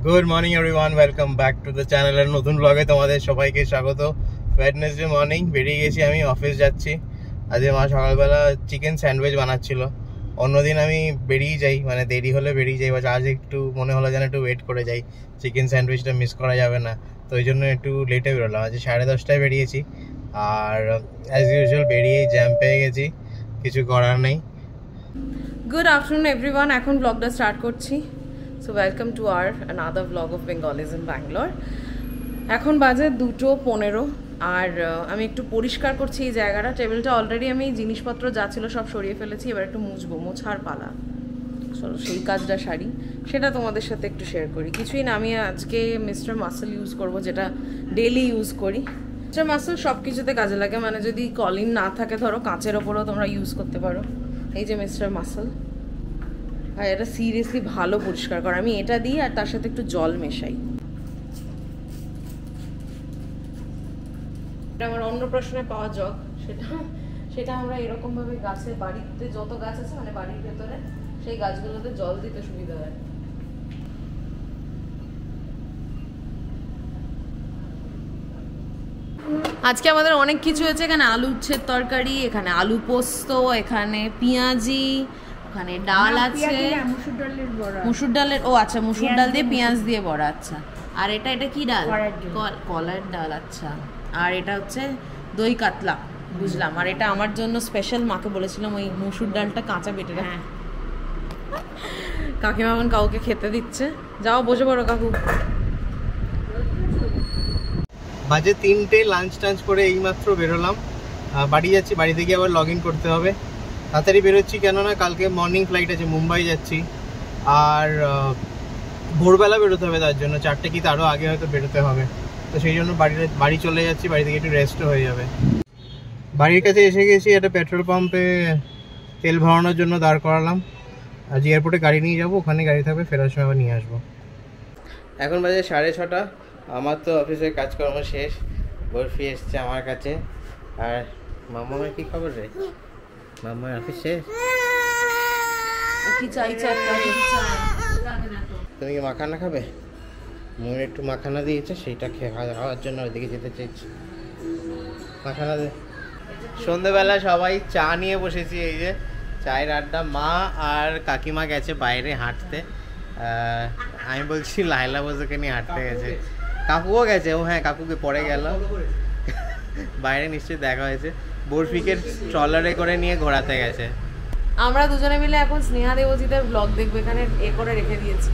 Good morning everyone, welcome back to the চ্যানেলের নতুন ব্লগে তোমাদের সবাইকে স্বাগত। ওয়েডনেসডে মর্নিং বেরিয়ে গেছি, আমি অফিস যাচ্ছি। আজকে মা সকালবেলা চিকেন স্যান্ডউইচ বানাচ্ছিল। অন্যদিন আমি বেরিয়ে যাই, মানে দেরি হলে বেরিয়ে যাই, বা আজ একটু মনে হলো যেন একটু ওয়েট করে যাই, চিকেন স্যান্ডউইচটা মিস করা যাবে না। তো ওই জন্য একটু লেটে বেরোলাম। আজ 10:30টায় বেরিয়েছি, আর অ্যাজ ইউজুয়াল বেরিয়েই জ্যাম পেয়ে গেছি, কিছু করার নেই। গুড আফটারনুন এভরিওয়ান, এখন ব্লগটা স্টার্ট করছি। So welcome to our another blog of Bengalis in Bangalore. এখন বাজে 2:15 আর আমি একটু পরিষ্কার করছি এই জায়গাটা। টেবিলটা অলরেডি আমি জিনিসপত্র যা ছিল সব সরিয়ে ফেলেছি, এবার একটু মুছবো, মোছার পালা। চলো সেই কাজটা সারি, সেটা তোমাদের সাথে একটু শেয়ার করি। কিছুই না, আমি আজকে মিস্টার মাসল ইউজ করব, যেটা ডেইলি ইউজ করি। মিস্টার মাসল সব কিছুতে কাজে লাগে, মানে যদি কলিন না থাকে ধরো কাঁচের ওপরেও তোমরা ইউজ করতে পারো। এই যে মিস্টার মাসল, আর এটা সিরিয়াসলি ভালো পরিষ্কার করে। আমি এটা দিই আর তার সাথে একটু জল মেশাই। এটা আমার অন্য প্রশ্নে পাওয়া জগ, সেটা আমরা এরকম ভাবে গাছের, বাড়িতে যত গাছ আছে মানে বাড়ির ভেতরে, সেই গাছগুলোতে জল দিতে সুবিধা হয়। আজকে আমাদের অনেক কিছু হয়েছে। এখানে আলু উচ্ছের তরকারি, এখানে আলু পোস্ত, এখানে পেঁয়াজি, ওখানে ডাল আছে, মুসুর ডালের, ও আচ্ছা মুসুর ডাল দিয়ে পেঁয়াজ দিয়ে বড়া। আচ্ছা, আর এটা কি ডাল? কলার ডাল। আচ্ছা, আর এটা হচ্ছে দই কাতলা, বুঝলাম। আর এটা আমার জন্য স্পেশাল, মাকে বলেছিলাম ওই মুসুর ডালটা কাঁচা বেটে রাখ। কাকিমা এখন কাউকে খেতে দিচ্ছে। যাও বসে পড়ো কাকু। বাজে 3টে, লাঞ্চ টাঞ্চ করে এইমাত্র বেরোলাম, বাড়ি যাচ্ছি। বাড়িতে গিয়ে আবার লগ ইন করতে হবে। তাড়াতাড়ি বেরোচ্ছি, কেননা কালকে মর্নিং ফ্লাইট আছে, মুম্বাই যাচ্ছি। আর ভোরবেলা বেরোতে হবে, তার জন্য 4টে কি তারও আগে হয়তো বেরোতে হবে। তো সেই জন্য বাড়ি চলে যাচ্ছি, বাড়ি থেকে একটু রেস্টও হয়ে যাবে। বাড়ির কাছে এসে গেছি, একটা পেট্রোল পাম্পে তেল ভরানোর জন্য দাঁড় করালাম। আজ এয়ারপোর্টে গাড়ি নিয়ে যাবো, ওখানে গাড়ি থাকবে, ফেরার সময় আবার নিয়ে আসবো। এখন বাজে 6:30। আমার তো অফিসের কাজকর্ম শেষ, বরফি এসছে আমার কাছে। আর মামার কি খবর রে? মামার অফিস শেষ? তুমি কি মাখানা খাবে? মনে একটু মাখানা দিয়েছে, সেইটা খাওয়ার জন্য ওইদিকে যেতে চাইছি। মাখানা দে। সন্ধ্যেবেলা সবাই চা নিয়ে বসেছি, এই যে চায়ের আড্ডা। মা আর কাকিমা গেছে বাইরে হাঁটতে। আমি বলছি লাইলা বজুকে নিয়ে হাঁটতে গেছে। কাকুও গেছে। ও হ্যাঁ, কাকুকে পরে গেল বাইরে, নিশ্চয়ই দেখা হয়েছে। বরফিকে ট্রলারে করে নিয়ে ঘোরাতে গেছে। আমরা দুজনে মিলে এখন স্নেহা দেবজিতের ব্লগ দেখবো, এখানে করে রেখে দিয়েছি।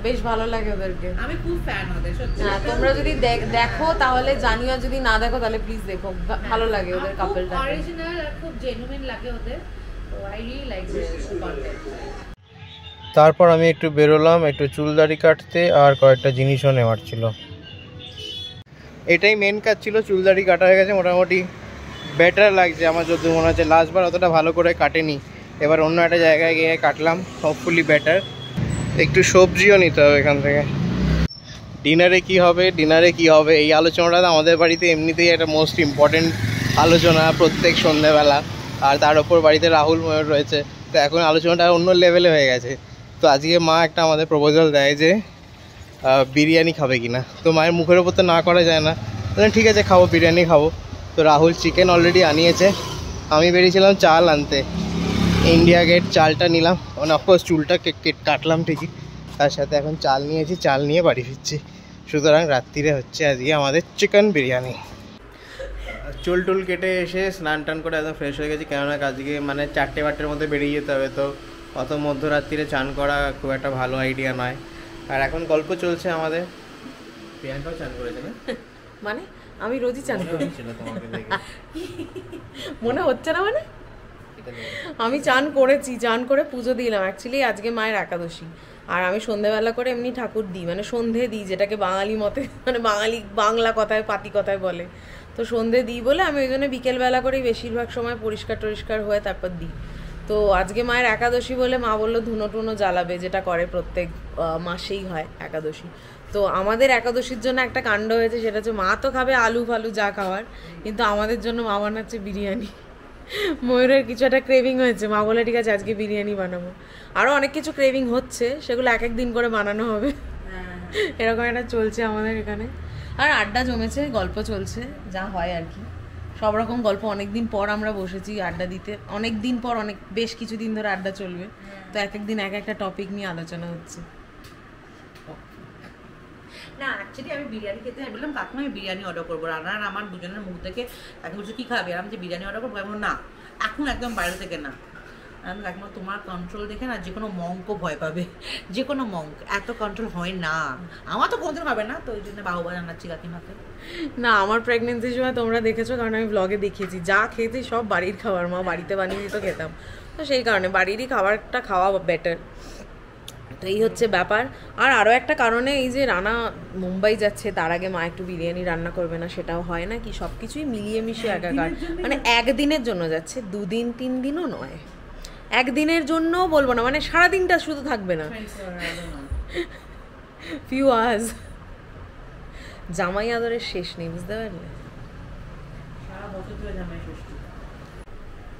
বেশ ভালো লাগে ওদেরকে, আমি খুব ফ্যান ওদের। হ্যাঁ, তোমরা যদি দেখো তাহলে জানিও, যদি না দেখো তাহলে প্লিজ দেখো, ভালো লাগে ওদের কাপলটা, অরিজিনাল আর খুব জেনুইন লাগে ওদের। তো I really like their content. তারপর আমি একটু বেরোলাম, একটু চুল দাড়ি কাটতে, আর কয়েকটা জিনিসও নেওয়ার ছিল। এটাই মেন কাজ ছিল। চুল দাড়ি কাটা হয়ে গেছে, মোটামুটি বেটার লাগছে আমার, যদি মনে হচ্ছে লাস্টবার অতটা ভালো করে কাটেনি। এবার অন্য একটা জায়গায় গিয়ে কাটলাম, হোপফুলি বেটার। একটু সবজিও নিতে হবে এখান থেকে। ডিনারে কি হবে এই আলোচনাটা আমাদের বাড়িতে এমনিতেই একটা মোস্ট ইম্পর্টেন্ট আলোচনা প্রত্যেক সন্ধ্যেবেলা। আর তার ওপর বাড়িতে রাহুল ময়ূর রয়েছে, তো এখন আলোচনাটা অন্য লেভেলে হয়ে গেছে। তো আজকে মা একটা আমাদের প্রপোজাল দেয় যে বিরিয়ানি খাবে কিনা। তো মায়ের মুখের ওপর তো না করা যায় না, ঠিক আছে খাবো, বিরিয়ানি খাবো। তো রাহুল চিকেন অলরেডি আনিয়েছে, আমি বেরিয়েছিলাম চাল আনতে। ইন্ডিয়া গেট চালটা নিলাম, মানে অফকোর্স চুলটা কাটলাম ঠিকই, তার সাথে এখন চাল নিয়েছি, চাল নিয়ে বাড়ি ফিরছি। সুতরাং রাত্রিরে হচ্ছে আজকে আমাদের চিকেন বিরিয়ানি। চুল টুল কেটে এসে স্নান টান করে একদম ফ্রেশ হয়ে গেছি, কেননা আজকে মানে 4-5টার মধ্যে বেরিয়ে যেতে হবে। তো অত মধ্যরাত্রিরে চান করা খুব একটা ভালো আইডিয়া নয়। আর এখন গল্প চলছে আমাদের। প্রিয়াঙ্কাও চান করেছে না? মানে আমি রোজই চান করি, মনে হচ্ছে না? মানে আমি চান করেছি, চান করে পুজো দিলাম। অ্যাকচুয়ালি আজকে মায়ের একাদশী, আর আমি সন্ধেবেলা করে এমনি ঠাকুর দিই, মানে সন্ধে দিই, যেটাকে বাঙালি মতে, মানে বাংলা কথায় পাতি কথায় বলে। তো সন্ধে দিই বলে আমি ওই জন্য বিকেলবেলা করেই বেশিরভাগ সময় পরিষ্কার হয়ে তারপর দিই। তো আজকে মায়ের একাদশী বলে মা বললো ধুনো টুনো জ্বালাবে, যেটা করে প্রত্যেক মাসেই হয় একাদশী। তো আমাদের একাদশীর জন্য একটা কাণ্ড হয়েছে, সেটা হচ্ছে মা তো খাবে আলু ফালু যা খাওয়ার, কিন্তু আমাদের জন্য মা বানাচ্ছে বিরিয়ানি। ময়ূরের কিছু একটা ক্রেভিং হয়েছে, মা বলে ঠিক আছে আজকে বিরিয়ানি বানাবো। আরও অনেক কিছু ক্রেভিং হচ্ছে, সেগুলো এক এক দিন করে বানানো হবে। এরকম একটা চলছে আমাদের এখানে। আর আড্ডা জমেছে, গল্প চলছে, যা হয় আর কি। সব রকম গল্প, অনেকদিন পর আমরা বসেছি আড্ডা দিতে, অনেক দিন পর, বেশ কিছুদিন ধরে আড্ডা চলবে। তো এক একদিন এক একটা টপিক নিয়ে আলোচনা হচ্ছে। না অ্যাকচুয়ালি আমি বিরিয়ানি খেতে বললাম কাকিমা আমি বিরিয়ানি অর্ডার করবো, রান্নার আমার দুজনের মুখ থেকে কাকিমা বলছে কী খাবে, আমি যে বিরিয়ানি অর্ডার করবো। আমি না এখন একদম বাইরে থেকে না, আমি কাকিমা তোমার কন্ট্রোল দেখে না যে কোনো মঙ্কও ভয় পাবে, যে কোনো মঙ্ক এত কন্ট্রোল হয় না, আমার তো কোনোদিন হবে না, তো ওই জন্য বাহুবা জানাচ্ছি কাকিমাকে। না আমার প্রেগনেন্সির সময় তোমরা দেখেছো, কারণ আমি ব্লগে দেখিয়েছি, যা খেয়েছি সব বাড়ির খাবার, মা বাড়িতে বানিয়ে দিত খেতাম, তো সেই কারণে বাড়িরই খাবারটা খাওয়া বেটার। তো এই হচ্ছে ব্যাপার। আর আরও একটা কারণে, এই যে রানা মুম্বাই যাচ্ছে, তার আগে মা একটু বিরিয়ানি রান্না করবে না, সেটাও হয় না কি, সব কিছুই মিলিয়ে মিশিয়ে একাকার। মানে একদিনের জন্য যাচ্ছে, 2 দিন 3 দিনও নয়, একদিনের জন্য বলবো না, মানে সারাদিনটা শুধু থাকবে না, ফিউ আওয়ার্স। জামাই আদরের শেষ নেই, বুঝতে পারলে?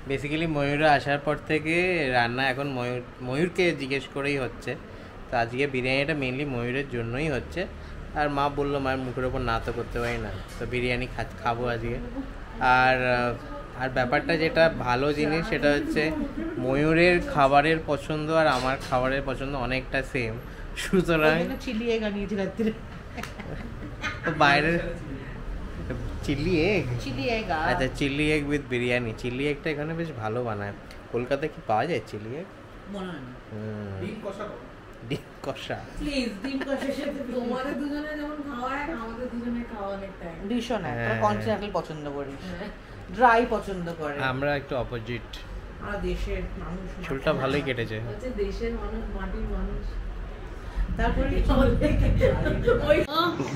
বেসিক্যালি ময়ূরা আসার পর থেকে রান্না এখন ময়ূরকে জিজ্ঞেস করেই হচ্ছে। তো আজকে বিরিয়ানিটা মেনলি ময়ূরের জন্যই হচ্ছে। আর মা বললো মায়ের মুখের ওপর না তো করতে পারি না, তো বিরিয়ানি খাবো আজকে। আর ব্যাপারটা যেটা ভালো জিনিস সেটা হচ্ছে ময়ূরের খাবারের পছন্দ আর আমার খাবারের পছন্দ অনেকটা সেম, সুতরাং চিলি এগ আনিয়েছি রাত্রে, তো বাইরের চিলি এগ, আচ্ছা chilli egg with biryani. Chilli এগটা এখানে বেশ ভালো বানায়। কলকাতায় কি পাওয়া যায় চিলি এগ? মনে হয় না। ডিম কষা, প্লিজ ডিম কষা সাথে তোমাদের দুজনে যেমন খাওয়া হয়, আমাদের দুজনে খাওয়া অনেকটাই ভীষণ একটা কনসেন্ট্রেট পছন্দ করি, ড্রাই পছন্দ করে। আমরা একটু অপোজিট। আর দেশের মানুষ চুলটা ভালোই কেটেছে। হচ্ছে দেশের মানুষ, মাটির মানুষ। তারপরে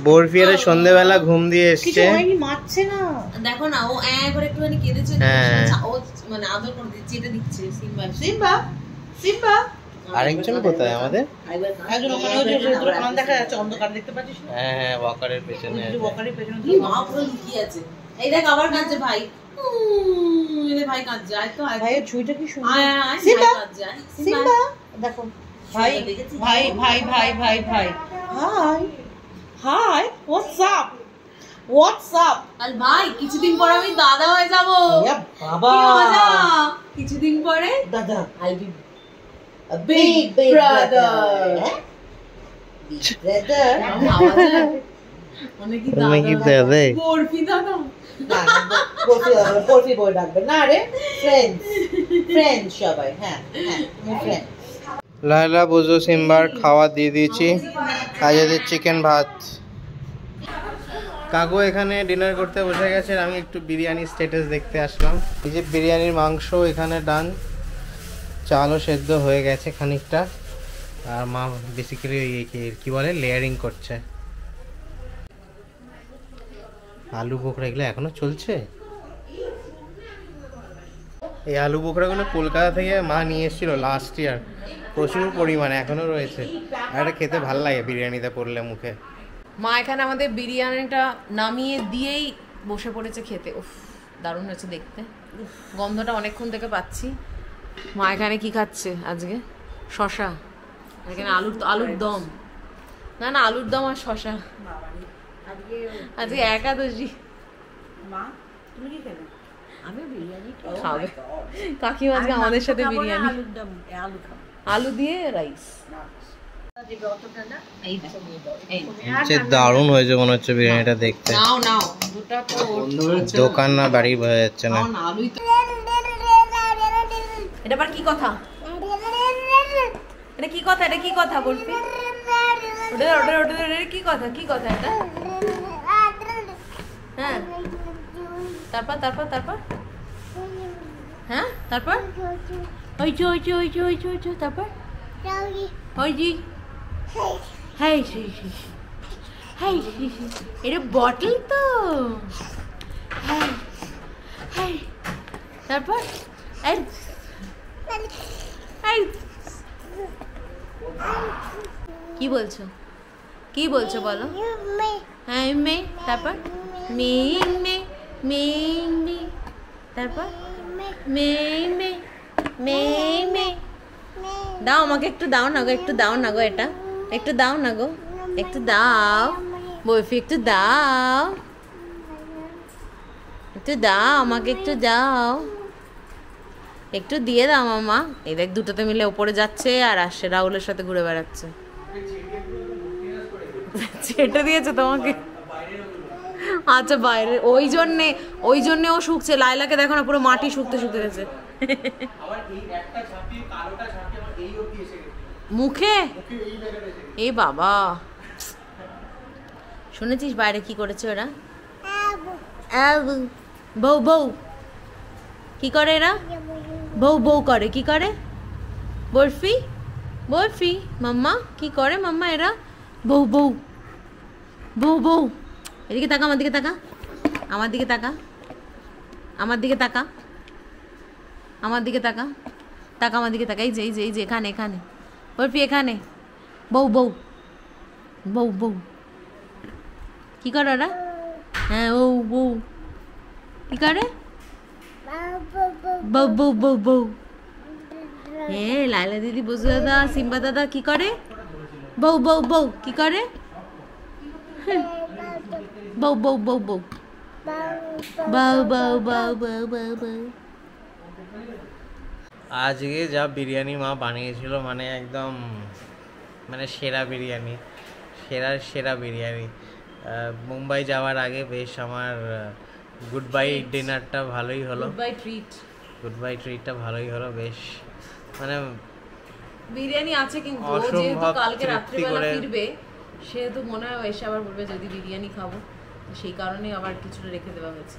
বরফিয়ারে সন্ধ্যেবেলা ঘুম দিয়ে এসছে, মারছে না, দেখো না ও করে একটুখানি কেঁদেছে, ও মানে আদর করে দিচ্ছে, এটা দিচ্ছে সিম্বা সিম্বা সিম্বা। আরেকজন কোথায় আমাদের? একজন ওখানে ওই যে তোর কান দেখা যাচ্ছে, অন্ধকার দেখতে পাচ্ছিস না? হ্যাঁ ওয়াকারের পেছনে আছে। ওয়াকারের পেছনে কি মা পুরো লুকিয়ে আছে। এই দেখ আবার কাঁদছে ভাই, এই ভাই কাঁদছে। আয় তো, ভাইয়ের ছুঁইটা কি সুন্দর। আয় আয় সিম্বা কাঁদছে, সিম্বা দেখো, ভাই ভাই ভাই ভাই ভাই ভাই হাই হাই হোয়াটস আপ। আর ভাই কিছুদিন পর আমি দাদা হয়ে যাব। বাবা কিছুদিন পরে দাদা, I be a big brother. Big brother. অনেক কি দাদা? বরফি দাদা না বরফি বই ডাকবে না রে, ফ্রেন্ডস সবাই। হ্যাঁ হ্যাঁ ফ্রেন্ড। লাইলা বুঝো সিম্বার খাওয়া দিয়ে দিয়েছি, আজ চিকেন ভাত। কাকু এখানে ডিনার করতে বসে গেছে, আমি একটু বিরিয়ানি স্ট্যাটাস দেখতে আসলাম। এই যে বিরিয়ানির মাংস এখানে ডান, চালও সেদ্ধ হয়ে গেছে খানিকটা, আর মা বেসিক্যালি কি বলে লেয়ারিং করছে। আলু বোখরা এগুলো এখনো চলছে। এই আলু বোখরাগুলো কলকাতা থেকে মা নিয়ে এসেছিল লাস্ট ইয়ার, প্রচুর পরিমাণে এখনো রয়েছে। আর এটা খেতে ভাল লাগে বিরিয়ানিতে পড়লে মুখে। মা এখানে আমাদের বিরিয়ানিটা নামিয়ে দিয়েই বসে পড়েছে খেতে। উফ দারুণ হয়েছে দেখতে, গন্ধটা অনেকক্ষণ থেকে পাচ্ছি। মা এখানে কি খাচ্ছে আজকে? শশা, এখানে আলুর দম, না না আলুর দম আর শশা। আজকে একাদশী। মা তুমি কি খাবে? আমি বিরিয়ানি খাবে কাকিমা আজকে আমাদের সাথে বিরিয়ানি, আলুর দম, আলু খাবো, আলু দিয়ে রাইস। দারুণ হয়েছে মনে হচ্ছে বিরিয়ানিটা দেখতে। নাও নাও দুটো তো দোকান না বাড়ি বোঝা যাচ্ছে না। আলুই তো। এটা আবার কি কথা? এটা কি কথা? এটা কি কথা বলবি? ওটা ওটা ওটা কি কথা? কি কথা এটা? হ্যাঁ তারপর তারপর তারপর হ্যাঁ তারপর ওই যে ওই যে ওই যে ওই যে ওই যে তারপর ওই যে হাই হাই এটা বটল তো। হাই হাই তারপর এই এই কি বলছো? কি বলছো বলো? হ্যাঁ মে, তারপর মে মে মে মে, তারপর মে মে মে মে। দাও আমাকে একটু, দাও না গো, একটু দাও না গো, এটা একটু দাও না গো। একটু দাও বরফি, একটু দাও, একটু দাও আমাকে, একটু দাও, একটু দিয়ে দাও মামা। এই দেখ দুটোতে মিলে ওপরে যাচ্ছে আর আসছে, রাহুলের সাথে ঘুরে বেড়াচ্ছে। ছেটে দিয়েছে তোমাকে? আচ্ছা বাইরে, ওই জন্যে ও শুকছে। লাইলাকে দেখো না, পুরো মাটি শুকতে শুকতে গেছে মুখে। এ বাবা, শুনেছিস বাইরে কি করেছে ওরা? বউ বউ কি করে এরা? বউ বউ করে, কি করে? বরফি বরফি মাম্মা কি করে মাম্মা এরা? বউ বউ বউ বউ। এদিকে তাকা, আমার দিকে তাকা, আমার দিকে তাকা, আমার দিকে তাকা, আমার দিকে তাকা, তাকা আমার দিকে তাকা। এই যে এই যে এই যে এখানে এখানে বরফি, এখানে। বউ বউ বউ বউ কি করে ওরা? হ্যাঁ বউ বউ কি করে? বউ বউ বউ বউ। হ্যাঁ লাইলা দিদি, বসু দাদা, সিম্বা দাদা কি করে? বউ বউ বউ কি করে? বউ বউ বউ বউ বউ বউ বউ বউ বউ বউ। আজকে যা বিরিয়ানি মা বানিয়েছিল, মানে একদম মানে সেরা বিরিয়ানি, সেরা বিরিয়ানি। মুম্বাই যাওয়ার আগে বেশ আমার গুড বাই ডিনারটা ভালোই হলো, গুড বাই ট্রিটটা ভালোই হলো বেশ। মানে বিরিয়ানি আছে, কিন্তু ও যেহেতু কালকে রাত্রিবেলা ফিরবে, সেহেতু মনে হয় এসে আবার বলবে যদি বিরিয়ানি খাবো, সেই কারণে আবার কিছুটা রেখে দেওয়া হয়েছে।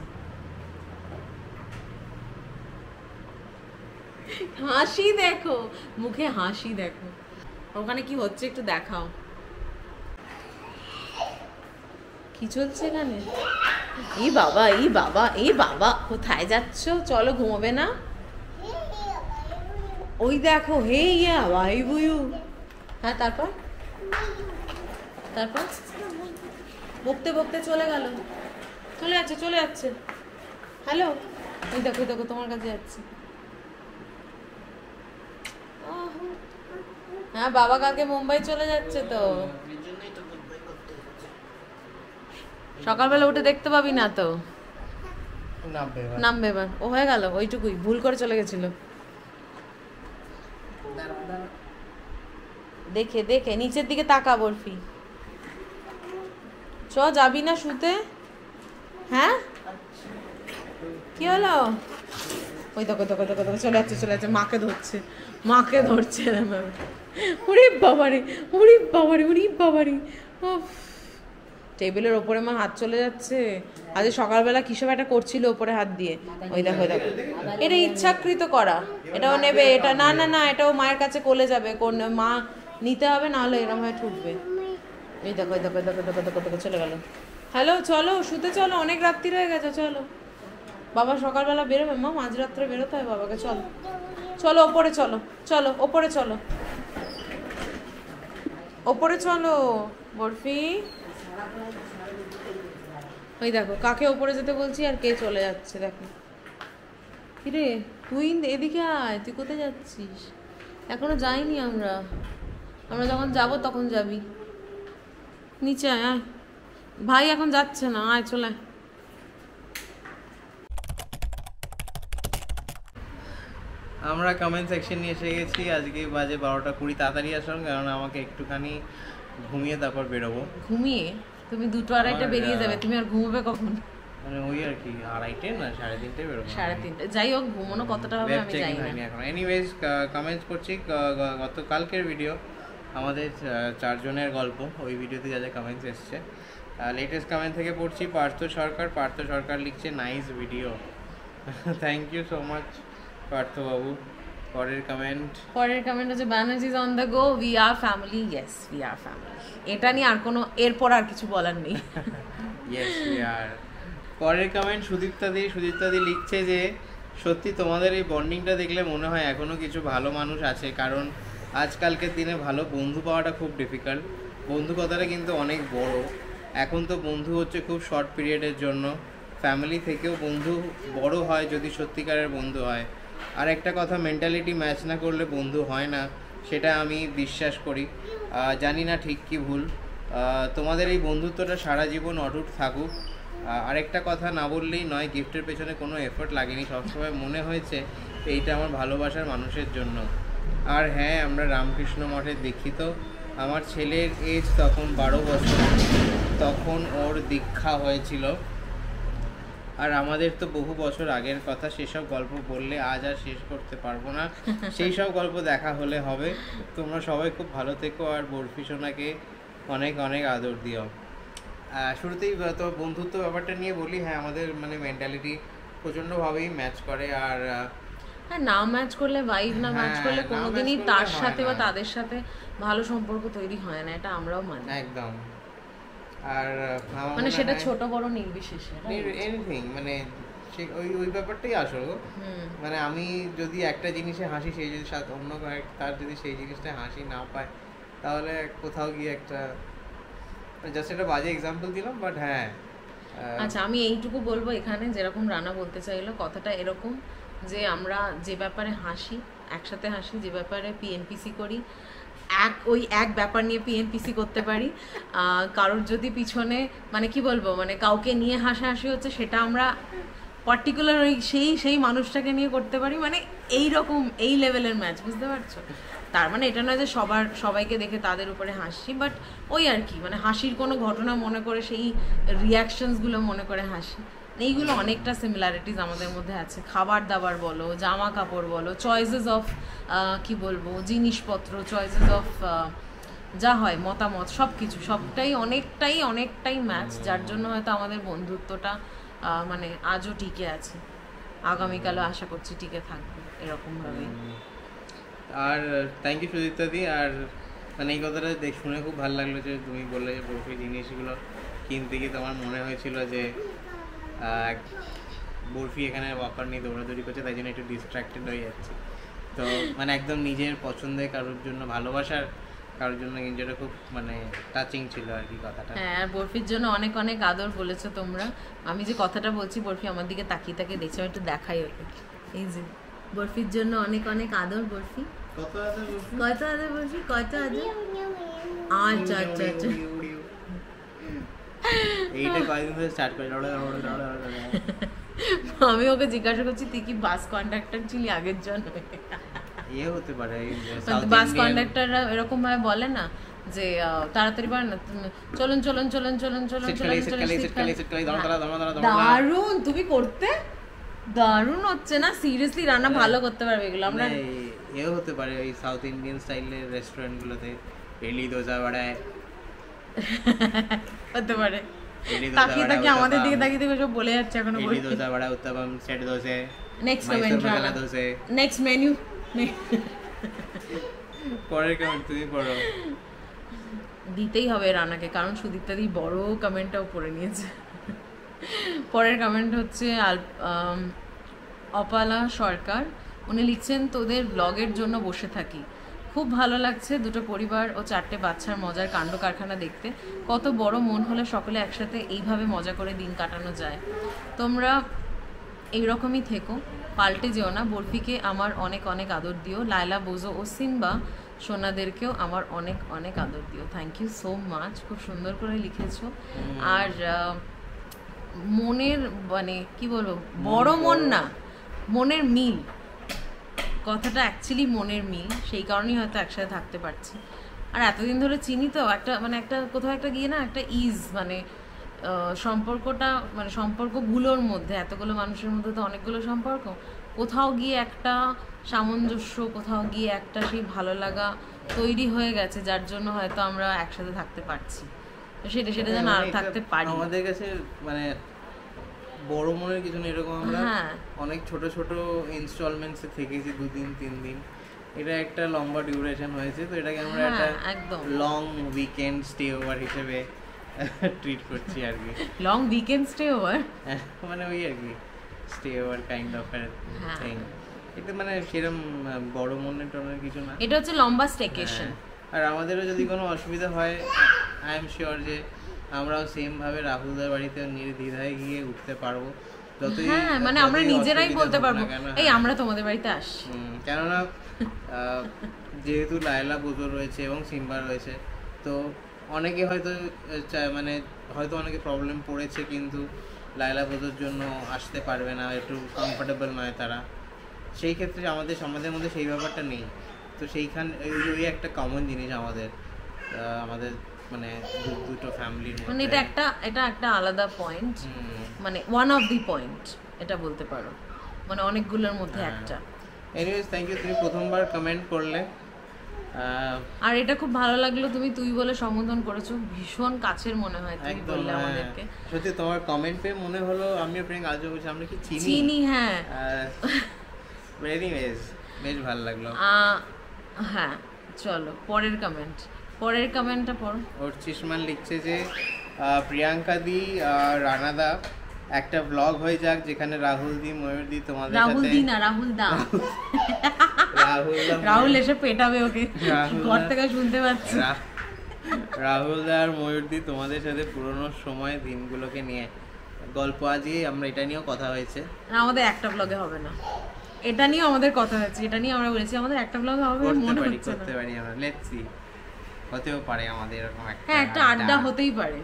হাসি দেখো মুখে, হাসি দেখো। ওখানে কি হচ্ছে একটু দেখাও, কি চলছে এখানে? এই বাবা এই বাবা এই বাবা, কোথায় যাচ্ছ? চলো, ঘুমোবে না? ওই দেখো, হে ইয়া ভাই বুয়ু। হ্যাঁ তারপর তারপর বকতে বকতে চলে গেল, চলে যাচ্ছে চলে যাচ্ছে। হ্যালো, ওই দেখো দেখো তোমার কাছে যাচ্ছে। হ্যাঁ বাবা কালকে মুম্বাই চলে যাচ্ছে তো, সকালবেলা উঠে দেখতে পাবি না তো। নামবে এবার, ও হয়ে গেল ওইটুকুই, ভুল করে চলে গেছিল। দেখে দেখে নিচের দিকে তাকা বরফি। চ, যাবি না শুতে? হ্যাঁ কি হলো? ওই দেখো দেখো দেখো দেখো চলে যাচ্ছে চলে যাচ্ছে, মাকে ধরছে, মাকে ধরছে। উড়ি বাবারি উড়ি বাবারি উড়ি বাবারি। টেবিলের ওপরে মা হাত চলে যাচ্ছে। আজ সকালবেলা কিসব একটা করছিল ওপরে হাত দিয়ে। ওই দেখো দেখো, এটা ইচ্ছাকৃত করা, এটাও নেবে, এটা না না না, এটাও মায়ের কাছে কোলে যাবে, কোন মা নিতে হবে, নাহলে এরম হয়ে ঠুকবে। এই দেখো দেখো দেখো দেখো দেখো দেখো চলে গেল। হ্যালো চলো শুতে চলো, অনেক রাত্রি হয়ে গেছে, চলো। বাবা সকালবেলা বেরোবে মা, মাঝরাত্রে বেরোতে হয় বাবাকে। চলো চলো ওপরে চলো, চলো ওপরে চলো, ওপরে চলো বরফি। ওই দেখো কাকে ওপরে যেতে বলছি আর কে চলে যাচ্ছে দেখো। কিরে তুই এদিকে আয়, তুই কোথায় যাচ্ছিস? এখনো যাইনি আমরা, আমরা যখন যাব তখন যাবি। নিচে আয় আয়, ভাই এখন যাচ্ছে না, আয় চলে আয়। আমরা কমেন্ট সেকশন নিয়ে এসে গেছি। আজকে বাজে 12টা 20, তাড়াতাড়ি আসলাম কারণ আমাকে একটুখানি ঘুমিয়ে তারপর বেরোবো। ঘুমিয়ে? তুমি 2টো 2:30 বেরিয়ে যাবে, তুমি আর ঘুমোবে কখন? মানে ওই আর কি 2:30 না 3:30 বেরোবো। 3:30, যাই হোক ঘুমোনো কতটা হবে আমি জানি না এখন। এনিওয়েজ কমেন্টস করছি, গতকালকের ভিডিও আমাদের 4 জনের গল্প, ওই ভিডিওতে যা যা কমেন্টস এসছে। লেটেস্ট কমেন্ট থেকে পড়ছি, পার্থ সরকার লিখছে nice video. Thank you so much Partha বাবু। পরের কমেন্ট হচ্ছে Banerjees on the go, we are family. Yes we are family, এটা নিয়ে আর কোনো এরপর আর কিছু বলার নেই। Yes we are. পরের কমেন্ট সুদীপ্তা দি লিখছে যে সত্যি তোমাদের এই বন্ডিংটা দেখলে মনে হয় এখনো কিছু ভালো মানুষ আছে, কারণ আজকালকের দিনে ভালো বন্ধু পাওয়াটা খুব ডিফিকাল্ট। বন্ধু কথাটা কিন্তু অনেক বড়। এখন তো বন্ধু হচ্ছে খুব শর্ট পিরিয়ডের জন্য, ফ্যামিলি থেকেও বন্ধু বড় হয় যদি সত্যিকারের বন্ধু হয়। আর একটা কথা, মেন্টালিটি ম্যাচ না করলে বন্ধু হয় না, সেটা আমি বিশ্বাস করি। জানি না ঠিক কি ভুল, তোমাদের এই বন্ধুত্বটা সারা জীবন অটুট থাকুক। আরেকটা কথা না বললেই নয়, গিফটের পেছনে কোনো এফোর্ট লাগেনি, সবসময় মনে হয়েছে এইটা আমার ভালোবাসার মানুষের জন্য। আর হ্যাঁ, আমরা রামকৃষ্ণ মঠে দীক্ষিত। আমার ছেলের এজ তখন 12 বছর, তখন ওর দীক্ষা হয়েছিল। আর আমাদের তো বহু বছর আগের কথা, সেসব গল্প বললে আজ আর শেষ করতে পারবো না। সেই সব গল্প দেখা হলে হবে। তোমরা সবাই খুব ভালো থেকো, আর বরফি সোনাকে অনেক অনেক আদর দিও। শুরুতেই তো বন্ধুত্ব ব্যাপারটা নিয়ে বলি, হ্যাঁ আমাদের মানে মেন্টালিটি প্রচণ্ডভাবেই ম্যাচ করে। আর হ্যাঁ, না ম্যাচ করলে, ভাইব না ম্যাচ করলে কোনোদিনই তার সাথে বা তাদের সাথে ভালো সম্পর্ক তৈরি হয় না, এটা আমরাও মানি একদম। আর মানে সেটা ছোট বড় নির্বিশেষে, এনিথিং, মানে ওই ব্যাপারটাই আসল। মানে আমি যদি একটা জিনিসে হাসি, সেই যদি অন্য তার যদি সেই জিনিসটা হাসি না পায়, তাহলে কোথাও গিয়ে একটা, জাস্ট একটা বাজে এক্সাম্পল দিলাম, বাট হ্যাঁ। আচ্ছা, আমি এইটুকু বলবো এখানে, যেরকম রানা বলতে চাইলো কথাটা এরকম যে আমরা যে ব্যাপারে হাসি, একসাথে হাসি, যে ব্যাপারে পিএনপিসি করি, ওই এক ব্যাপার নিয়ে পিএনপিসি করতে পারি। কারোর যদি পিছনে মানে কি বলবো, মানে কাউকে নিয়ে হাসাহাসি হচ্ছে, সেটা আমরা পার্টিকুলার ওই সেই মানুষটাকে নিয়ে করতে পারি। মানে এই রকম এই লেভেলের ম্যাচ, বুঝতে পারছো? তার মানে এটা নয় যে সবাইকে দেখে তাদের উপরে হাসি, বাট ওই আর কি, মানে হাসির কোনো ঘটনা মনে করে সেই রিয়াকশনসগুলো মনে করে হাসি। এইগুলো অনেকটা সিমিলারিটিস আমাদের মধ্যে আছে। খাবার দাবার বলো, জামা কাপড় বলো, চয়েসেস অফ কি বলবো জিনিসপত্র, চয়েসেস অফ যা হয় মতামত, সব কিছু সবটাই অনেকটাই ম্যাচ, যার জন্য হয়তো আমাদের বন্ধুত্বটা মানে আজও টিকে আছে, আগামীকালও আশা করছি টিকে থাকবে এরকমভাবেই। আর থ্যাংক ইউ সুদীপ্তা দি। আর মানে এই কথাটা শুনে খুব ভালো লাগলো যে তুমি বললে যে বরফি জিনিসগুলো কিনতে গিয়ে তোমার মনে হয়েছিল যে বরফি এখানে অফার নিয়ে দৌড়াদৌড়ি করছে, তাই জন্য একটু ডিস্ট্র্যাক্টেড হয়ে যাচ্ছে। তো মানে একদম নিজের পছন্দের কারোর জন্য, ভালোবাসার কারোর জন্য যেটা খুব মানে টাচিং ছিল আর কি কথাটা। হ্যাঁ, বরফির জন্য অনেক অনেক আদর বলেছো তোমরা। আমি যে কথাটা বলছি, বরফি আমার দিকে তাকিয়ে দেখছি, আমি একটু দেখাই ওকে। এই যে বরফির জন্য অনেক অনেক আদর। বরফি কত আদর, কত আদর বরফি, কত আদর। আচ্ছা আচ্ছা আচ্ছা, এইটা কয়েকদিন ধরে স্টার্ট করে। আমি ওকে জিজ্ঞাসা করছি, তুই কি বাস কন্ডাক্টর ছিলি আগের জন্য? ইয়ে হতে পারে, বাস কন্ডাক্টররা এরকম ভাবে বলে না যে তাড়াতাড়ি পারে না, চলুন চলুন চলুন চলুন চলুন চলুন। দারুণ, তুমি করতে দারুণ হচ্ছে না, সিরিয়াসলি রান্না ভালো করতে পারবে এগুলো। আমরা এও হতে পারে ওই সাউথ ইন্ডিয়ান স্টাইলের রেস্টুরেন্ট গুলোতে ইডলি দোসা বাড়ায়, হতে পারে। তাকিয়ে তাকিয়ে আমাদের দিকে তাকিয়ে সব বলে যাচ্ছে এখনো। ইডলি দোসা বাড়া, uttapam, set dosa, next menu, next menu. পরের কমেন্ট তুমি পড়ো। দিতেই হবে রানাকে, কারণ সুদীপ্তা দি বড় কমেন্টটাও পড়ে নিয়েছে। পরের কমেন্ট হচ্ছে অপালা সরকার। উনি লিখছেন, তোদের ব্লগের জন্য বসে থাকি, খুব ভালো লাগছে দুটো পরিবার ও 4টে বাচ্চার মজার কাণ্ড কারখানা দেখতে। কত বড় মন হলে সকলে একসাথে এইভাবে মজা করে দিন কাটানো যায়। তোমরা এইরকমই থেকো, পাল্টে যেও না। বরফিকে আমার অনেক অনেক আদর দিও, লায়লা, বোজো ও সিম্বা সোনাদেরকেও আমার অনেক অনেক আদর দিও। থ্যাংক ইউ সো মাচ, খুব সুন্দর করে লিখেছো। আর মনের মানে কি বলবো, বড় মন না, মনের মিল, কথাটা অ্যাকচুয়ালি মনের মিল, সেই কারণেই হয়তো একসাথে থাকতে পারছি। আর এতদিন ধরে চিনি তো, একটা মানে একটা কোথাও একটা গিয়ে না একটা ইজ, মানে সম্পর্কটা, মানে সম্পর্কগুলোর মধ্যে, এতগুলো মানুষের মধ্যে তো অনেকগুলো সম্পর্ক, কোথাও গিয়ে একটা সামঞ্জস্য, কোথাও গিয়ে একটা সেই ভালো লাগা তৈরি হয়ে গেছে, যার জন্য হয়তো আমরা একসাথে থাকতে পারছি। সেটা যেন আর থাকতে পারি। আমাদের কাছে মানে বড় মনের কিছু নেই, এরকম আমরা অনেক ছোট ছোট ইনস্টলমেন্টসে থেকেছি, 2 দিন 3 দিন, এটা একটা লম্বা ডিউরেশন হয়েছে। তো এটাকে আমরা একটা লং উইকেন্ড স্টে ওভার হিসেবে ট্রিট করছি আর কি। লং উইকেন্ড স্টে ওভার মানে ওই আর কি, stay over kind of thing. এটা মানে সেরকম বড় মনের টনের কিছু না, এটা হচ্ছে লম্বা স্টেকেশন। আর আমাদেরও যদি কোনো অসুবিধা হয়, আই এম শিওর যে আমরাও সেম ভাবে রাহুলদার বাড়িতে নির্দ্বিধায় গিয়ে উঠতে পারবো। হ্যাঁ, মানে আমরা নিজেরাই বলতে পারবো, এই আমরা তোমাদের বাড়িতে আসি। কেননা যেহেতু লায়লা, বোজো রয়েছে এবং সিম্বা রয়েছে, তো অনেকে হয়তো মানে হয়তো অনেকে প্রবলেম পড়েছে, কিন্তু লায়লা পুজোর জন্য আসতে পারবে না, একটু কমফোর্টেবল নয় তারা, সেই ক্ষেত্রে আমাদের সমাজের মধ্যে সেই ব্যাপারটা নেই। তো সেইখান ওই একটা কমন জিনিস আমাদের মানে দুটো ফ্যামিলির মধ্যে, মানে এটা একটা আলাদা পয়েন্ট, মানে ওয়ান অফ দি পয়েন্ট এটা বলতে পারো, মানে অনেকগুলোর মধ্যে একটা। এনিওয়েজ থ্যাংক ইউ, তুমি প্রথমবার কমেন্ট করলে, আর এটা খুব ভালো লাগলো তুমি তুই বলে সম্বোধন করেছো, ভীষণ কাছের মনে হয় তুমি বললে আমাদেরকে। সত্যি তোমার কমেন্ট পেয়ে মনে হলো আমিও প্রিয়াঙ্কা আজও বলছি আমরা কি চিনি। হ্যাঁ এনিওয়েজ বেশ ভালো লাগলো। হ্যাঁ চলো পরের কমেন্টটা পড়ো। ওর চিসমান লিখছে যে প্রিয়াঙ্কা দি আর রানাদা একটা ব্লগ হয়ে যাক যেখানে রাহুল দি ময়ূর দি তোমাদের সাথে রাহুল এসে পেটাবে ওকে, ঘর থেকে শুনতে পাচ্ছি। রাহুল দা আর ময়ূর দি তোমাদের সাথে পুরনো সময় দিনগুলোকে নিয়ে গল্প, আজই আমরা এটা নিয়েও কথা হয়েছে। আমাদের একটা ব্লগে হবে না, এটা নিয়ে আমাদের কথা হয়েছে, এটা নিয়ে আমরা বলেছি আমাদের একটা ব্লগে হবে, মনে হচ্ছে না। করতে পারি আমরা, লেটস সি, হতেও পারে আমাদের এরকম একটা, হ্যাঁ একটা আড্ডা হতেই পারে,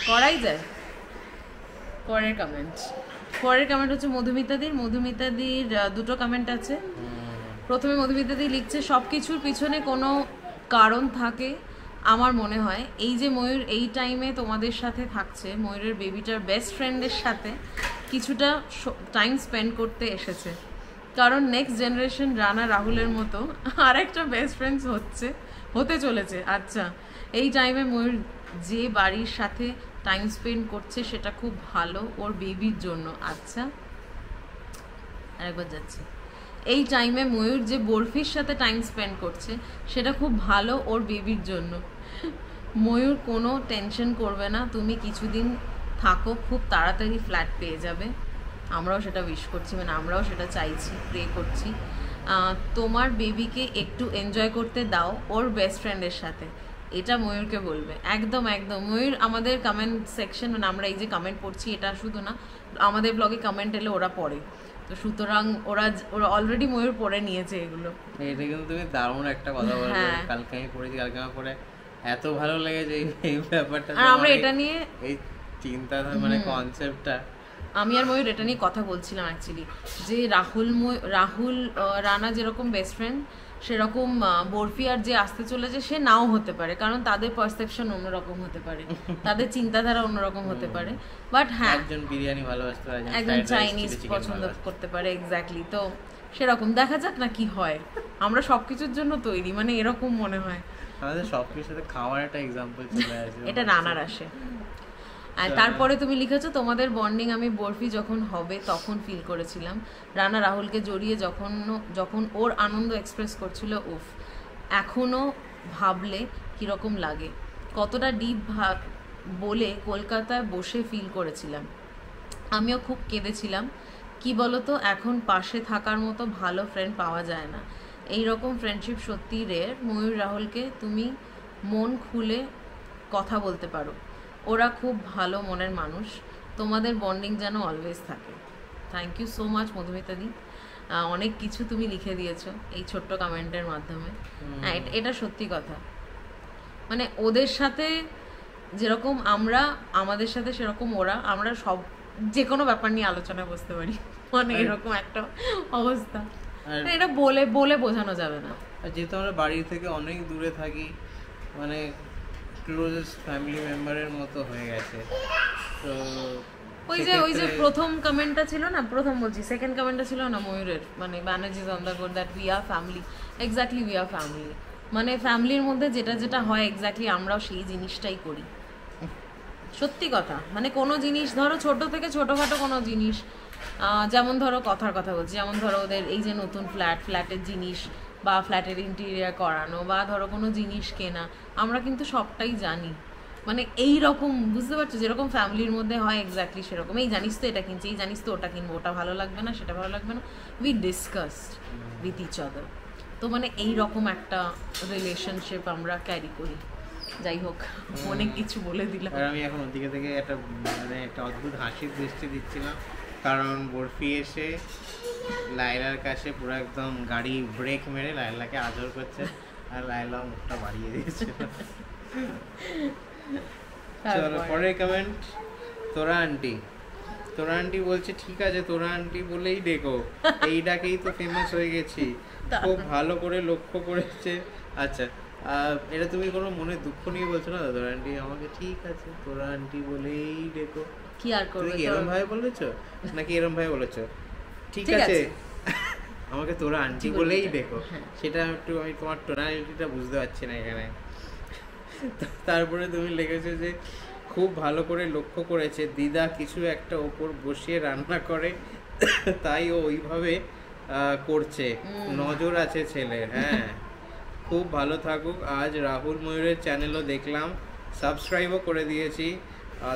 করাই যায়। পরের কমেন্ট হচ্ছে মধুমিতাদির দুটো কমেন্ট আছে। প্রথমে মধুমিতাদি লিখছে সবকিছুর পিছনে কোনো কারণ থাকে, আমার মনে হয় এই যে ময়ূর এই টাইমে তোমাদের সাথে থাকছে, ময়ূরের বেবিটার বেস্ট ফ্রেন্ডের সাথে কিছুটা টাইম স্পেন্ড করতে এসেছে, কারণ নেক্সট জেনারেশন রানা রাহুলের মতো আর একটা বেস্ট ফ্রেন্ডস হতে চলেছে। আচ্ছা, এই টাইমে ময়ূর যে বাড়ির সাথে টাইম স্পেন্ড করছে সেটা খুব ভালো ওর বেবির জন্য। আচ্ছা আরেকবার যাচ্ছি, এই টাইমে ময়ূর যে বরফির সাথে টাইম স্পেন্ড করছে সেটা খুব ভালো ওর বেবির জন্য। ময়ূর কোনো টেনশন করবে না, তুমি কিছুদিন থাকো, খুব তাড়াতাড়ি ফ্ল্যাট পেয়ে যাবে, আমরাও সেটা উইশ করছি, মানে আমরাও সেটা চাইছি, প্রে করছি। তোমার বেবিকে একটু এনজয় করতে দাও ওর বেস্ট ফ্রেন্ডের সাথে, এটা ময়ূরকে বলবে। একদম ময়ূর আমাদের কমেন্ট সেকশন, মানে আমরা এই যে কমেন্ট পড়ছি এটা শুধু না, আমাদের ব্লগে কমেন্ট এলে ওরা পড়ে, তো সুতরাং ওরা অলরেডি ময়ূর পড়ে নিয়েছে এগুলো। এটা কিন্তু তুমি দারুণ একটা কথা বললে, কালকে আমি পড়েছি, কালকে আমার পড়ে এত ভালো লেগেছে এই ব্যাপারটা। আর আমরা এটা নিয়ে এই চিন্তা মানে কনসেপ্টটা, আমি আর ময়ূর এটা নিয়ে কথা বলছিলাম অ্যাকচুয়ালি, যে রাহুল রানা যেরকম বেস্ট ফ্রেন্ড, সেরকম বরফি আর যে আসতে চলেছে সে নাও হতে পারে, কারণ তাদের পারসেপশন অন্যরকম হতে পারে, তাদের চিন্তাধারা অন্যরকম হতে পারে। বাট হ্যাঁ, একজন বিরিয়ানি ভালোবাসতে পারে, একজন চাইনিজ পছন্দ করতে পারে, এক্স্যাক্টলি। তো সেরকম দেখা যাক না কি হয়, আমরা সবকিছুর জন্য তৈরি, মানে এরকম মনে হয় আমাদের সবকিছুর সাথে খাওয়ার একটা এক্সাম্পল চলে আসে, এটা রানার আসে। আর তারপরে তুমি লিখেছো তোমাদের বন্ডিং আমি বরফি যখন হবে তখন ফিল করেছিলাম, রানা রাহুলকে জড়িয়ে যখন ওর আনন্দ এক্সপ্রেস করছিল, উফ এখনও ভাবলে কীরকম লাগে, কতটা ডিপ বলে কলকাতায় বসে ফিল করেছিলাম, আমিও খুব কেঁদেছিলাম। কি বলতো, এখন পাশে থাকার মতো ভালো ফ্রেন্ড পাওয়া যায় না, এই রকম ফ্রেন্ডশিপ সত্যি রেয়ার। ময়ূর রাহুলকে তুমি মন খুলে কথা বলতে পারো, ওরা খুব ভালো মনের মানুষ, তোমাদের বন্ডিং যেন অলওয়েজ থাকে। থ্যাংক ইউ সো মাচ মধুমিতাদি, অনেক কিছু তুমি লিখে দিয়েছো এই ছোট্ট কমেন্টের মাধ্যমে। হ্যাঁ এটা সত্যি কথা, মানে ওদের সাথে যেরকম আমরা, আমাদের সাথে সেরকম ওরা, আমরা সব যে কোনো ব্যাপার নিয়ে আলোচনায় বসতে পারি, মানে এরকম একটা অবস্থা, এটা বলে বোঝানো যাবে না। যেহেতু আমরা বাড়ি থেকে অনেক দূরে থাকি, মানে ক্লোজেস্ট ফ্যামিলি মেম্বারের মতো হয়ে গেছে। তো ওই যে প্রথম কমেন্টটা ছিল না, সেকেন্ড কমেন্টটা ছিল না ময়ূরের, মানে Banerjee's on the good that we are family, exactly we are family, মানে ফ্যামিলির মধ্যে যেটা হয় এক্স্যাক্টলি আমরাও সেই জিনিসটাই করি। সত্যি কথা, মানে কোনো জিনিস ধরো ছোট থেকে ছোটোখাটো কোনো জিনিস, যেমন ধরো কথার কথা বলছি, যেমন ধরো ওদের এই যে নতুন ফ্ল্যাটের জিনিস বা ফ্ল্যাটের ইন্টেরিয়ার করানো বা ধরো কোনো জিনিস কেনা, আমরা কিন্তু সবটাই জানি, মানে এই রকম বুঝতে পারছো, যেরকম ফ্যামিলির মধ্যে হয় এক্স্যাক্টলি সেরকম, এই জানিস তো এটা কিনছি, এই জানিস তো ওটা কিনবো, ওটা ভালো লাগবে না, সেটা ভালো লাগবে না, we discussed with each other. তো মানে এই রকম একটা রিলেশনশিপ আমরা ক্যারি করি। যাই হোক, অনেক কিছু বলে দিলাম। আর আমি এখন ওদিকে থেকে একটা অদ্ভুত হাসির দৃষ্টি দিচ্ছিলাম, কারণ বরফি এসে লায়লার কাছে পুরো একদম গাড়ি ব্রেক মেরে লায়লাকে আদর করছে, আর লায়লা মুখটা বাড়িয়ে দিয়েছে। চলো পরের কমেন্ট। তোরা আন্টি বলছে ঠিক আছে তোরা আন্টি বলেই ডেকো, এই ডাকেই তো ফেমাস হয়ে গেছি, খুব ভালো করে লক্ষ্য করেছে। আচ্ছা এটা তুমি কোনো মনে দুঃখ নিয়ে বলছো না তোরা আন্টি আমাকে? ঠিক আছে তোরা আন্টি বলেই ডেকো। কি আর করবে, তুমি এরম ভাবে বলেছো নাকি এরম ভাবে বলেছো? ঠিক আছে আমাকে তোরা আন্টি বলেই ডেকো, সেটা একটু আমি তোমার টোনালিটিটা বুঝতে পারছি না এখানে। তারপরে তুমি লিখেছো যে খুব ভালো করে লক্ষ্য করেছে দিদা কিছু একটা ওপর বসিয়ে রান্না করে, তাই ও ওইভাবে করছে, নজর আছে ছেলের। হ্যাঁ খুব ভালো থাকুক। আজ রাহুল ময়ূরের চ্যানেলও দেখলাম, সাবস্ক্রাইবও করে দিয়েছি।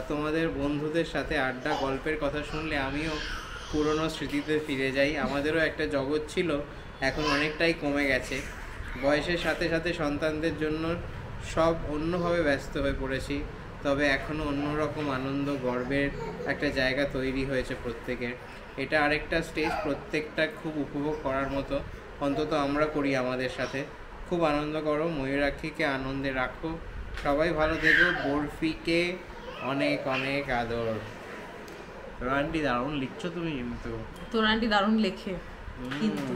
তোমাদের বন্ধুদের সাথে আড্ডা গল্পের কথা শুনলে আমিও পুরনো স্মৃতিতে ফিরে যাই। আমাদেরও একটা জগৎ ছিল, এখন অনেকটাই কমে গেছে। বয়সের সাথে সাথে সন্তানদের জন্য সব অন্যভাবে ব্যস্ত হয়ে পড়েছি, তবে এখনও অন্যরকম আনন্দ গর্বের একটা জায়গা তৈরি হয়েছে প্রত্যেকের। এটা আরেকটা স্টেজ, প্রত্যেকটা খুব উপভোগ করার মতো, অন্তত আমরা করি আমাদের সাথে। খুব আনন্দ করো, ময়ূরাক্ষীকে আনন্দে রাখো, সবাই ভালো থেকো, বরফিকে অনেক অনেক আদর। আন্টি দারুণ লিখছো তুমি, কিন্তু তোর আন্টি দারুণ লেখে কিন্তু।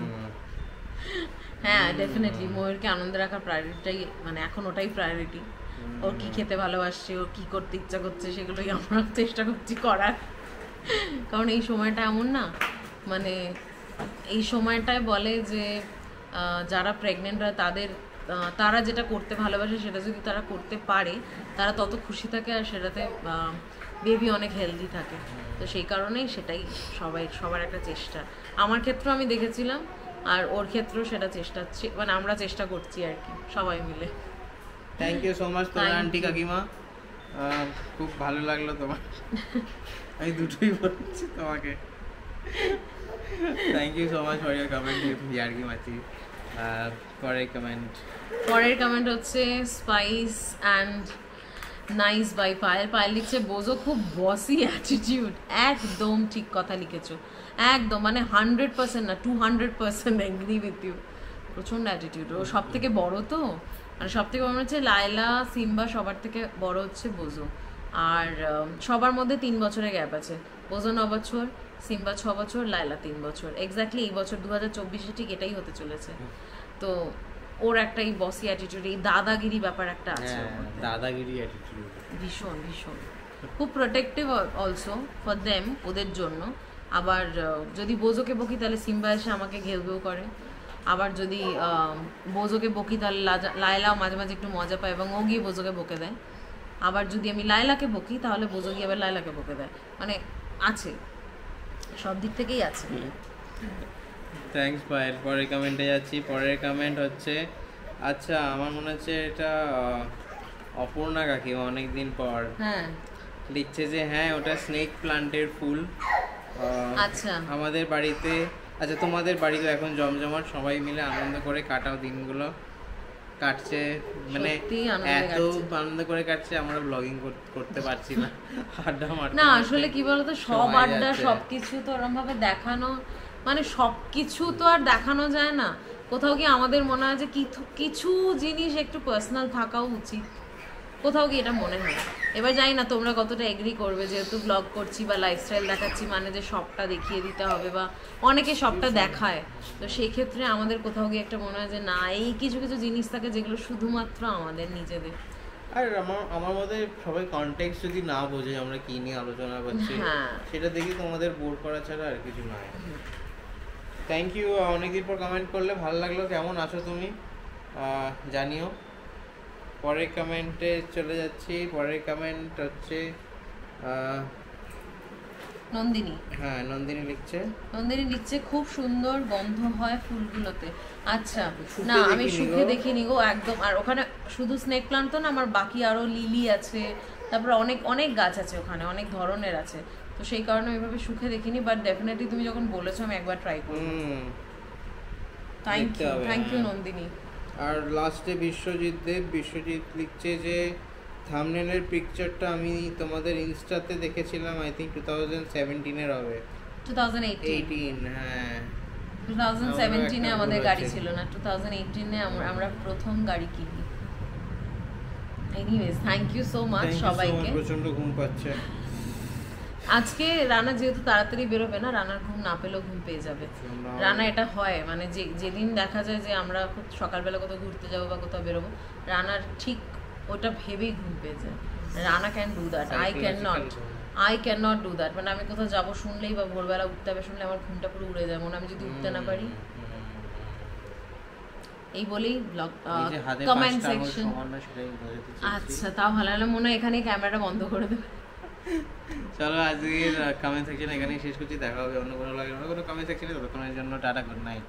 হ্যাঁ ডেফিনেটলি ময়ূরকে আনন্দে রাখার প্রায়োরিটিটাই, মানে এখন ওটাই প্রায়োরিটি। ওর কি খেতে ভালোবাসছে, ও কি করতে ইচ্ছা করছে, সেগুলোই আমরা চেষ্টা করছি করার। কারণ এই সময়টা এমন না, মানে এই সময়টায় বলে যে যারা প্রেগনেন্ট হয় তারা যেটা করতে ভালোবাসে সেটা যদি তারা করতে পারে তারা তত খুশি থাকে, আর সেটাতে বেবি অনেক হেলদি থাকে। তো সেই কারণেই সেটাই সবার একটা চেষ্টা। আমার ক্ষেত্রেও আমি দেখেছিলাম, আর ওর ক্ষেত্রেও সেটা মানে আমরা চেষ্টা করছি আর কি সবাই মিলে। থ্যাংক ইউ সো মাচ তোমার আন্টি কাকিমা, খুব ভালো লাগলো তোমার। আমি দুটোই বলছি তোমাকে। Thank you so much for your comment ইয়ার্কি মাচি। পরের কমেন্ট হচ্ছে spice and nice by Payel. Payel লিখছে বোঝো খুব বসি অ্যাটিটিউড। একদম ঠিক কথা লিখেছো, একদম মানে 100% না 200% এগ্রি উইথ ইউ। প্রচণ্ড অ্যাটিটিউড। ও সব থেকে বড় তো, মানে সব থেকে বড় হচ্ছে লায়লা, সিম্বা সবার থেকে বড় হচ্ছে বোঝো। আর সবার মধ্যে 3 বছরের গ্যাপ আছে। বোঝো 9 বছর, সিম্বা 6 বছর, লায়লা 3 বছর। এক্স্যাক্টলি এই বছর 2024-এ ঠিক এটাই হতে চলেছে। তো ওর একটা এই বসি অ্যাটিটিউড, এই দাদাগিরি ব্যাপার একটা আছে। দাদাগিরি অ্যাটিটিউড ভীষণ ভীষণ, খুব প্রোটেক্টিভ অলসো ফর দেম, ওদের জন্য। আবার যদি বোঝোকে বকি তাহলে সিম্বা এসে আমাকে ঘেউ করে। আবার যদি বোঝোকে বকি তাহলে লায়লাও মাঝে মাঝে একটু মজা পায় এবং ও গিয়ে বোঝোকে বকে দেয়। আবার যদি আমি লায়লাকে বকি তাহলে বোঝো গিয়ে আবার লায়লাকে বকে দেয়। মানে আছে, সব দিক থেকেই আছে। থ্যাঙ্কস পায়েল। পরের কমেন্টে যাচ্ছি। পরের কমেন্ট হচ্ছে, আচ্ছা আমার মনে হচ্ছে এটা অপর্ণা কাকিমা অনেকদিন পর লিখছে যে হ্যাঁ ওটা স্নেক প্লান্টের ফুল। আচ্ছা আমাদের বাড়িতে, আচ্ছা তোমাদের বাড়িতে এখন জমজমাট, সবাই মিলে আনন্দ করে কাটাও দিনগুলো কাটছে, মানে এত আনন্দ করে কাটছে আমরা ব্লগিং করতে পারছি না, আড্ডা মারতে না। আসলে কি বলতো, সব আড্ডা সবকিছু তো ওরকম ভাবে দেখানো, মানে সবকিছু তো আর দেখানো যায় না। কোথাও কি আমাদের মনে হয় যে কিছু জিনিস একটু পার্সোনাল থাকাও উচিত, কোথাও কি এটা মনে হয়। এবার জানি না তোমরা কতটা এগ্রি করবে, যেহেতু ব্লগ করছি বা লাইফস্টাইল দেখাচ্ছি মানে যে সবটা দেখিয়ে দিতে হবে, বা অনেকে সবটা দেখায়। তো সেই ক্ষেত্রে আমাদের কোথাও গিয়ে একটা মনে হয় যে না, এই কিছু কিছু জিনিস থাকে যেগুলো শুধুমাত্র আমাদের নিজেদের। আর আমার মতে সবাই কনটেক্সট যদি না বোঝে আমরা কি নিয়ে আলোচনা করছি, সেটা দেখি তোমাদের বোর করা ছাড়া আর কিছু নয়। থ্যাংক ইউ, অনেকদিন পর কমেন্ট করলে ভালো লাগলো। কেমন আছো তুমি জানিও। পরের কমেন্টে চলে যাচ্ছি। পরের কমেন্ট হচ্ছে নন্দিনী। হ্যাঁ নন্দিনী লিখছে খুব সুন্দর গন্ধ হয় ফুলগুলোতে। আচ্ছা না আমি শুকে দেখিনি গো একদম। আর ওখানে শুধু স্নেক প্লান্ট তো না, আমার বাকি আরো লিলি আছে, তারপরে অনেক অনেক গাছ আছে ওখানে, অনেক ধরনের আছে। তো সেই কারণে ওইভাবে শুকে দেখিনি, বাট ডেফিনেটলি তুমি যখন বলেছো আমি একবার ট্রাই করব। Thank you Nandini. আর লাস্টে বিশ্বজিৎ লিখছে যে থাম্বনেলের পিকচারটা আমি তোমাদের ইনস্টাতে দেখেছিলাম, আই থিংক 2017 এর হবে। 2018 হ্যাঁ 2017 এ আমাদের গাড়ি ছিল না, 2018 এ আমরা প্রথম গাড়ি কিনি। Anyways thank you so much সবাইকে। প্রচন্ড ঘুম পাচ্ছে আজকে রানা যেহেতু তাড়াতাড়ি বেরোবে না, রানার ঘুম না পেলেও ঘুম পেয়ে যাবে। রানা এটা হয় মানে যেদিন দেখা যায় যে আমরা খুব সকালবেলা কোথাও ঘুরতে যাবো বা কোথাও বেরোবো, রানার ঠিক ওটা ভেবেই ঘুম পেয়ে যায়। Rana can do that, I can not do that. মানে আমি কোথাও যাবো শুনলেই বা ভোরবেলা উঠতে হবে শুনলে আমার ঘুমটা পুরো উড়ে যায়, মনে আমি যদি উঠতে না পারি। এই বলেই ব্লগ কমেন্ট সেকশন, আচ্ছা তাও ভালো হলো, মনে হয় এখানেই ক্যামেরাটা বন্ধ করে দেবে। চলো আজকের কমেন্ট সেকশন এখানেই শেষ করছি, দেখা হবে অন্য কোনো কমেন্ট সেকশনে। ততক্ষণের জন্য টাটা, গুড নাইট।